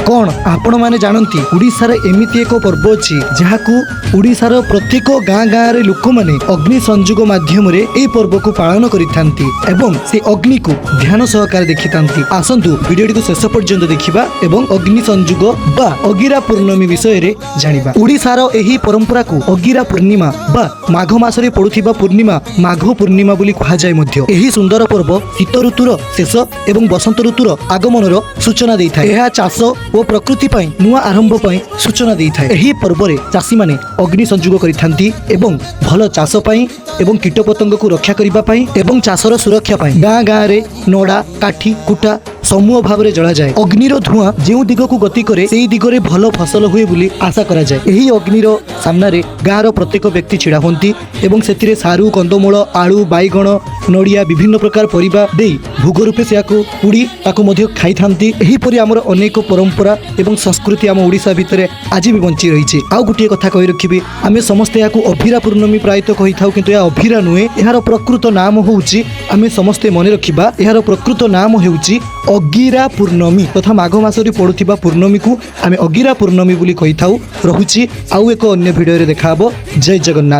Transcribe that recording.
कौन आपण माने जानती ओडिशार एमिति एक पर्व अछि जहाकू ओडिशार प्रत्येक गाँ गाँ रे लोक माने अग्नि संयोग माध्यम रे ए पर्व को पालन करिथांती एवं से अग्नि को ध्यान सहकार देखिथांती। आसंतु वीडियो को शेष पर्यंत देखिबा एवं अग्नि संयोग बा अगिरा पूर्णमी विषय रे जानिबा। ओडिशार एही परंपरा को अगिरा पूर्णिमा बा माघ मास रे पडुथिबा पूर्णिमा माघ पूर्णिमा बोली कहा जाय मध्य। एही सुंदर पर्व शीत ऋतुर शेष एवं बसंत ऋतुर आगमनर सूचना देइथाय। एहा चाष ओ प्रकृति पई नुआ आरंभ पई सूचना देइथाय। एही पर्व रे चाषी माने अग्नि संयोग करिथांती एवं भल चाष पई एवं कीटपतंग को रक्षा करिबा पई एवं चाषर सुरक्षा पई गाँ गाँ रे नड़ा काठी कुटा समूह भाव में जला जाए। अग्निर धुआं जो दिग को गति करे सेई दिगरे भल फसल हुए बोली आशा करा जाए। एही अग्निर सामने गाँर प्रत्येक व्यक्ति छिड़ा होती एवं सेतिरे सारू कंदमूल आलू बैगण नड़िया विभिन्न प्रकार परिबा देई भोग रूपे से पुड़ी ताकू मध्य खाई थांती। एही परि आमर अनेक परंपरा एवं संस्कृति आम ओडिशा भितरे आज भी बंची रही। आउ गोटे कथा कहि रखिबी आमे समस्ते याकू अभिरा पूर्णमी प्रायतः कहि थाउ किंतु या अभिरा नुहे। एहार प्रकृत नाम होउची आमे समस्ते मने रखिबा एहार प्रकृत नाम हेउची अगिरा पूर्णमी तथा माघ मासरी पड़ुथिबा पूर्णमी को आमे अगिरा पूर्णमी बोली कहि थाउ। रहुची आउ एक अन्य वीडियो रे देखाबो। जय जगन्नाथ।